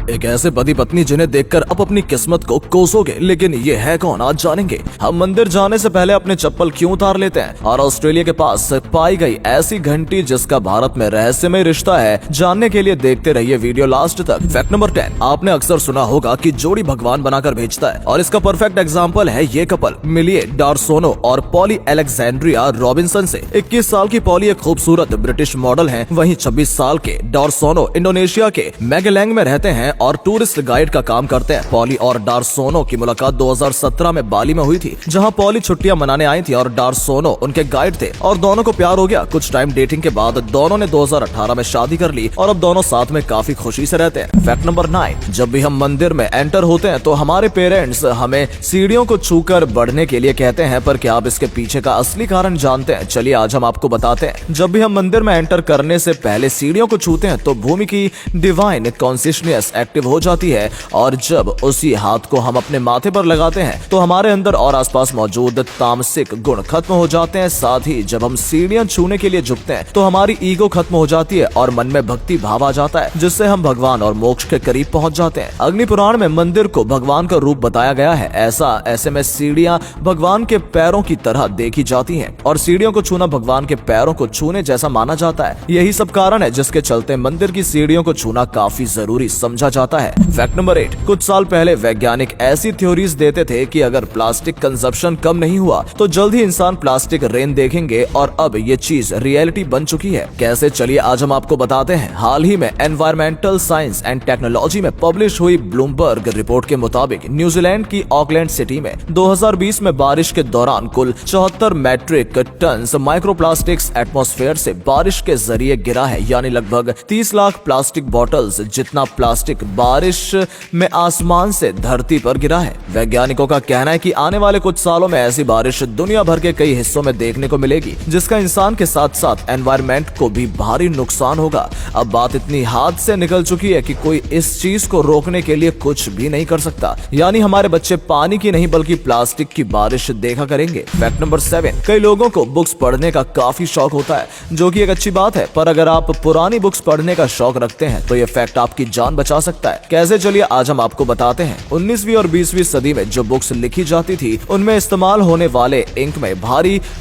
एक ऐसे पति पत्नी जिन्हें देखकर आप अपनी किस्मत को कोसोगे, लेकिन ये है कौन, आज जानेंगे। हम मंदिर जाने से पहले अपने चप्पल क्यों उतार लेते हैं, और ऑस्ट्रेलिया के पास पाई गई ऐसी घंटी जिसका भारत में रहस्यमय रिश्ता है, जानने के लिए देखते रहिए वीडियो लास्ट तक। फैक्ट नंबर 10, आपने अक्सर सुना होगा कि जोड़ी भगवान बनाकर भेजता है, और इसका परफेक्ट एग्जाम्पल है ये कपल मिलिए डार्सोनो और पॉली अलेक्जेंड्रिया रॉबिन्सन से। 21 साल की पॉली एक खूबसूरत ब्रिटिश मॉडल है, वहीं 26 साल के डार्सोनो इंडोनेशिया के मैगेलैंग में रहते हैं और टूरिस्ट गाइड का काम करते हैं। पॉली और डार्सोनो की मुलाकात 2017 में बाली में हुई थी, जहां पॉली छुट्टियां मनाने आई थी और डार्सोनो उनके गाइड थे, और दोनों को प्यार हो गया। कुछ टाइम डेटिंग के बाद दोनों ने 2018 में शादी कर ली और अब दोनों साथ में काफी खुशी से रहते हैं। फैक्ट नंबर 9, जब भी हम मंदिर में एंटर होते हैं तो हमारे पेरेंट्स हमें सीढ़ियों को छूकर बढ़ने के लिए कहते हैं, पर क्या आप इसके पीछे का असली कारण जानते हैं? चलिए आज हम आपको बताते हैं। जब भी हम मंदिर में एंटर करने से पहले सीढ़ियों को छूते हैं तो भूमि की डिवाइन कॉन्शियसनेस एक्टिव हो जाती है, और जब उसी हाथ को हम अपने माथे पर लगाते हैं तो हमारे अंदर और आसपास मौजूद तामसिक गुण खत्म हो जाते हैं। साथ ही जब हम सीढ़ियां छूने के लिए झुकते हैं तो हमारी ईगो खत्म हो जाती है और मन में भक्ति भाव आ जाता है, जिससे हम भगवान और मोक्ष के करीब पहुंच जाते हैं। अग्नि पुराण में मंदिर को भगवान का रूप बताया गया है। ऐसे में सीढ़ियां भगवान के पैरों की तरह देखी जाती हैं, और सीढ़ियों को छूना भगवान के पैरों को छूने जैसा माना जाता है। यही सब कारण है जिसके चलते मंदिर की सीढ़ियों को छूना काफी जरूरी समझा जाता है। फैक्ट नंबर 8, कुछ साल पहले वैज्ञानिक ऐसी थ्योरीज देते थे कि अगर प्लास्टिक कंजप्शन कम नहीं हुआ तो जल्द ही इंसान प्लास्टिक रेन देखेंगे, और अब ये चीज रियलिटी बन चुकी है। कैसे, चलिए आज हम आपको बताते हैं। हाल ही में एनवायरमेंटल साइंस एंड टेक्नोलॉजी में पब्लिश हुई ब्लूमबर्ग रिपोर्ट के मुताबिक न्यूजीलैंड की ऑकलैंड सिटी में 2020 में बारिश के दौरान कुल 74 मैट्रिक टन माइक्रोप्लास्टिक्स एटमॉस्फेयर से बारिश के जरिए गिरा है, यानी लगभग 30 लाख प्लास्टिक बॉटल्स जितना प्लास्टिक बारिश में आसमान से धरती पर गिरा है। वैज्ञानिकों का कहना है कि आने वाले कुछ सालों में ऐसी बारिश दुनिया भर के कई हिस्सों में देखने को मिलेगी, जिसका इंसान के साथ साथ एनवायरमेंट को भी भारी नुकसान होगा। अब बात इतनी हाथ से निकल चुकी है कि कोई इस चीज को रोकने के लिए कुछ भी नहीं कर सकता, यानी हमारे बच्चे पानी की नहीं बल्कि प्लास्टिक की बारिश देखा करेंगे। फैक्ट नंबर 7, कई लोगों को बुक्स पढ़ने का काफी शौक होता है, जो कि एक अच्छी बात है, पर अगर आप पुरानी बुक्स पढ़ने का शौक रखते हैं तो ये फैक्ट आपकी जान बचा सकता है। कैसे, चलिए आज हम आपको बताते हैं। 19वीं और 20वीं सदी में जो बुक्स लिखी जाती थी उनमें इस्तेमाल होने वाले इंक में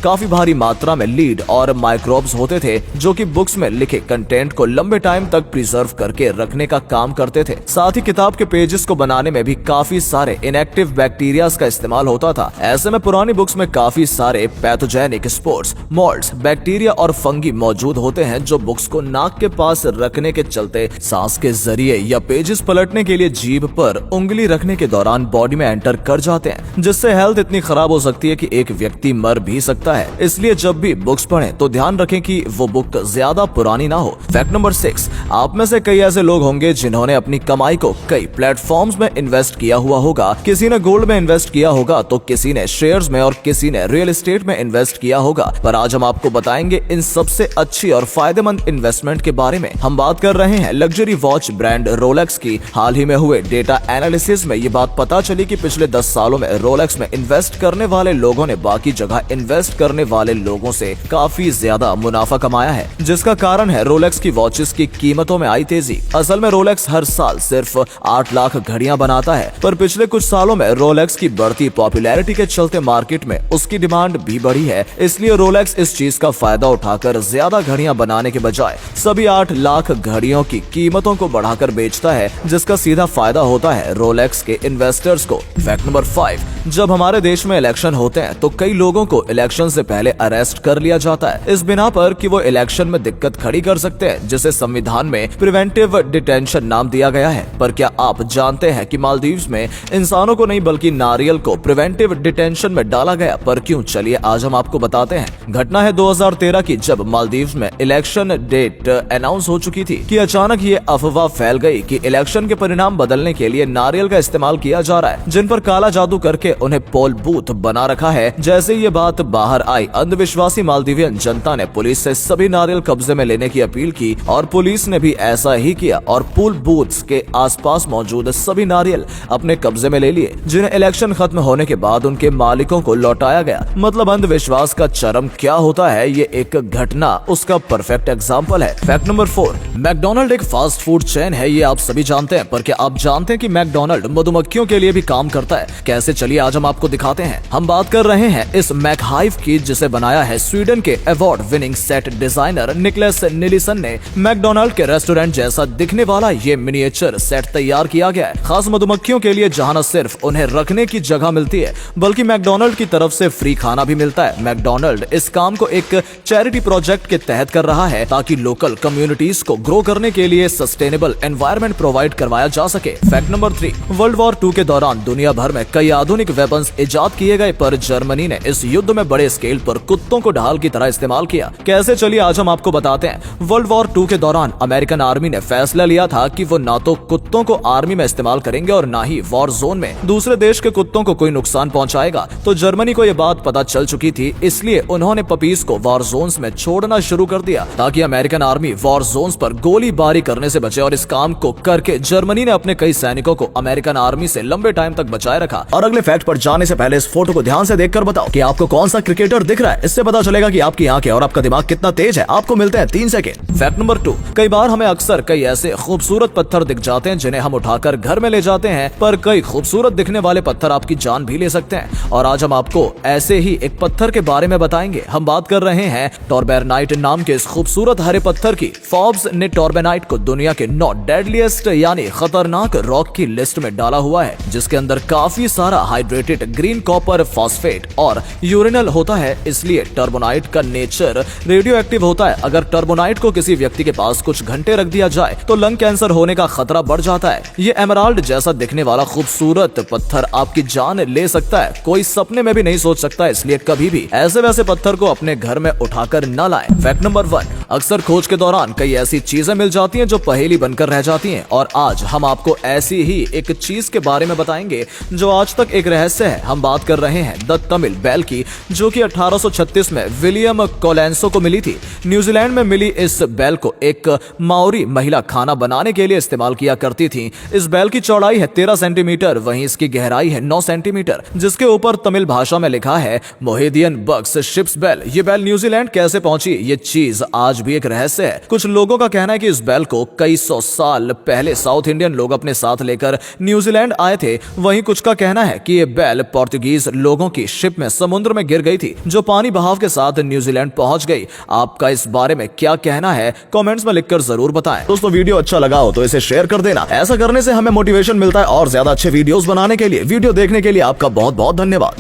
काफी भारी मात्रा में लीड और माइक्रोब्स होते थे, जो कि बुक्स में लिखे कंटेंट को लंबे टाइम तक प्रिजर्व करके रखने का काम करते थे। साथ ही किताब के पेजेस को बनाने में भी काफी सारे इनएक्टिव बैक्टीरियाज का इस्तेमाल होता था। ऐसे में पुरानी बुक्स में काफी सारे पैथोजेनिक स्पोर्स, मोल्ड्स, बैक्टीरिया और फंगी मौजूद होते हैं, जो बुक्स को नाक के पास रखने के चलते सांस के जरिए या पेजेस पलटने के लिए जीभ पर उंगली रखने के दौरान बॉडी में एंटर कर जाते हैं, जिससे हेल्थ इतनी खराब हो सकती है कि एक व्यक्ति मर भी सकता है। इसलिए जब भी बुक्स पढ़ें तो ध्यान रखें कि वो बुक ज्यादा पुरानी ना हो। फैक्ट नंबर 6, आप में से कई ऐसे लोग होंगे जिन्होंने अपनी कमाई को कई प्लेटफॉर्म्स में इन्वेस्ट किया हुआ होगा। किसी ने गोल्ड में इन्वेस्ट किया होगा, तो किसी ने शेयर्स में और किसी ने रियल एस्टेट में इन्वेस्ट किया होगा। पर आज हम आपको बताएंगे इन सबसे अच्छी और फायदेमंद इन्वेस्टमेंट के बारे में। हम बात कर रहे हैं लग्जरी वॉच ब्रांड रोलेक्स की। हाल ही में हुए डेटा एनालिसिस में ये बात पता चली कि पिछले 10 सालों में रोलेक्स में इन्वेस्ट करने वाले लोगों ने बाकी जगह इन्वेस्ट करने वाले लोगों से काफी ज्यादा मुनाफा कमाया है, जिसका कारण है रोलेक्स की वॉचेस की कीमतों में आई तेजी। असल में रोलेक्स हर साल सिर्फ 8 लाख घड़ियां बनाता है, पर पिछले कुछ सालों में रोलेक्स की बढ़ती पॉपुलैरिटी के चलते मार्केट में उसकी डिमांड भी बढ़ी है। इसलिए रोलेक्स इस चीज का फायदा उठाकर ज्यादा घड़ियां बनाने के बजाय सभी 8 लाख घड़ियों की कीमतों को बढ़ाकर बेचता है, जिसका सीधा फायदा होता है रोलेक्स के इन्वेस्टर्स को। फैक्ट नंबर 5, जब हमारे देश में इलेक्शन होते हैं तो कई लोगों को इलेक्शन से पहले अरेस्ट कर लिया जाता है, इस बिना पर कि वो इलेक्शन में दिक्कत खड़ी कर सकते हैं, जिसे संविधान में प्रिवेंटिव डिटेंशन नाम दिया गया है। पर क्या आप जानते हैं कि मालदीव्स में इंसानों को नहीं बल्कि नारियल को प्रिवेंटिव डिटेंशन में डाला गया? पर क्यों, चलिए आज हम आपको बताते हैं। घटना है 2013 की, जब मालदीव्स में इलेक्शन डेट अनाउंस हो चुकी थी कि अचानक ये अफवाह फैल गई कि इलेक्शन के परिणाम बदलने के लिए नारियल का इस्तेमाल किया जा रहा है, जिन पर काला जादू करके उन्हें पोल बूथ बना रखा है। जैसे ये बात बाहर आई, अंधविश्वासी मालदीवियन जनता ने पुलिस से सभी नारियल कब्जे में लेने की अपील की, और पुलिस ने भी ऐसा ही किया और पोल बूथ्स के आसपास मौजूद सभी नारियल अपने कब्जे में ले लिए, जिन्हें इलेक्शन खत्म होने के बाद उनके मालिकों को लौटाया गया। मतलब अंधविश्वास का चरम क्या होता है, ये एक घटना उसका परफेक्ट एग्जाम्पल है। फैक्ट नंबर 4, मैकडोनल्ड एक फास्ट फूड चेन है। ये आप सभी सभी जानते हैं, पर क्या आप जानते हैं कि मैकडोनल्ड मधुमक्खियों के लिए भी काम करता है? कैसे, चलिए आज हम आपको दिखाते हैं। हम बात कर रहे हैं इस मैकहाइव की, जिसे बनाया है स्वीडन के award winning set designer Niklas Nilsson ने। मैकडोनल्ड के रेस्टोरेंट जैसा दिखने वाला ये मिनिएचर सेट तैयार किया गया है खास मधुमक्खियों के लिए, जहां न सिर्फ उन्हें रखने की जगह मिलती है बल्कि मैकडोनल्ड की तरफ से फ्री खाना भी मिलता है। मैकडोनल्ड इस काम को एक चैरिटी प्रोजेक्ट के तहत कर रहा है ताकि लोकल कम्युनिटीज को ग्रो करने के लिए सस्टेनेबल एनवायरनमेंट प्रोवाइड करवाया जा सके। फैक्ट नंबर 3, वर्ल्ड वॉर 2 के दौरान दुनिया भर में कई आधुनिक वेपन्स इजाद किए गए, पर जर्मनी ने इस युद्ध में बड़े स्केल पर कुत्तों को ढाल की तरह इस्तेमाल किया। कैसे, चलिए आज हम आपको बताते हैं। वर्ल्ड वॉर 2 के दौरान अमेरिकन आर्मी ने फैसला लिया था कि वो ना तो कुत्तों को आर्मी में इस्तेमाल करेंगे और ना ही वॉर जोन में दूसरे देश के कुत्तों को कोई नुकसान पहुंचाएगा। तो जर्मनी को यह बात पता चल चुकी थी, इसलिए उन्होंने पपीज को वॉर जोन्स में छोड़ना शुरू कर दिया ताकि अमेरिकन आर्मी वॉर जोन्स पर गोलीबारी करने से बचे। और इस काम को करके जर्मनी ने अपने कई सैनिकों को अमेरिकन आर्मी से लंबे टाइम तक बचाए रखा। और अगले फैक्ट पर जाने से पहले इस फोटो को ध्यान से देखकर बताओ कि आपको कौन सा क्रिकेटर दिख रहा है। इससे पता चलेगा कि आपकी आंखें और आपका दिमाग कितना तेज है। आपको मिलते हैं 3 सेकंड। फैक्ट नंबर 2, कई बार हमें अक्सर कई ऐसे खूबसूरत पत्थर दिख जाते हैं जिन्हें हम उठाकर घर में ले जाते हैं, पर कई खूबसूरत दिखने वाले पत्थर आपकी जान भी ले सकते हैं। और आज हम आपको ऐसे ही एक पत्थर के बारे में बताएंगे। हम बात कर रहे हैं टॉर्बेनाइट नाम के इस खूबसूरत हरे पत्थर की। फोर्ब्स ने टॉर्बेनाइट को दुनिया के 9 डेडलीस्ट यानी खतरनाक रॉक की लिस्ट में डाला हुआ है, जिसके अंदर काफी सारा हाइड्रेटेड ग्रीन कॉपर फॉस्फेट और यूरेनल होता है। इसलिए टर्बोनाइट का नेचर रेडियो एक्टिव होता है। अगर टर्बोनाइट को किसी व्यक्ति के पास कुछ घंटे रख दिया जाए तो लंग कैंसर होने का खतरा बढ़ जाता है। ये एमराल्ड जैसा दिखने वाला खूबसूरत पत्थर आपकी जान ले सकता है, कोई सपने में भी नहीं सोच सकता। इसलिए कभी भी ऐसे वैसे पत्थर को अपने घर में उठाकर न लाएं। फैक्ट नंबर 1, अक्सर खोज के दौरान कई ऐसी चीजें मिल जाती हैं जो पहेली बनकर रह जाती हैं, और आज हम आपको ऐसी ही एक चीज के बारे में बताएंगे जो आज तक एक रहस्य है। हम बात कर रहे हैं द तमिल बैल की, जो कि 1836 में विलियम कोलेंसो को मिली थी। न्यूजीलैंड में मिली इस बैल को एक माओरी महिला खाना बनाने के लिए इस्तेमाल किया करती थी। इस बैल की चौड़ाई है 13 सेंटीमीटर, वहीं इसकी गहराई है 9 सेंटीमीटर, जिसके ऊपर तमिल भाषा में लिखा है मोहेदियन बक्स शिप्स बैल। ये बैल न्यूजीलैंड कैसे पहुंची, ये चीज आज भी एक रहस्य है। कुछ लोगों का कहना है कि इस बैल को कई 100 साल पहले साउथ इंडियन लोग अपने साथ लेकर न्यूजीलैंड आए थे। वहीं कुछ का कहना है कि ये बैल पोर्तुगीज लोगों की शिप में समुद्र में गिर गई थी, जो पानी बहाव के साथ न्यूजीलैंड पहुंच गई। आपका इस बारे में क्या कहना है, कमेंट्स में लिखकर जरूर बताएं। दोस्तों, वीडियो अच्छा लगा हो तो इसे शेयर कर देना। ऐसा करने से हमें मोटिवेशन मिलता है और ज्यादा अच्छे वीडियोस बनाने के लिए। वीडियो देखने के लिए आपका बहुत बहुत धन्यवाद।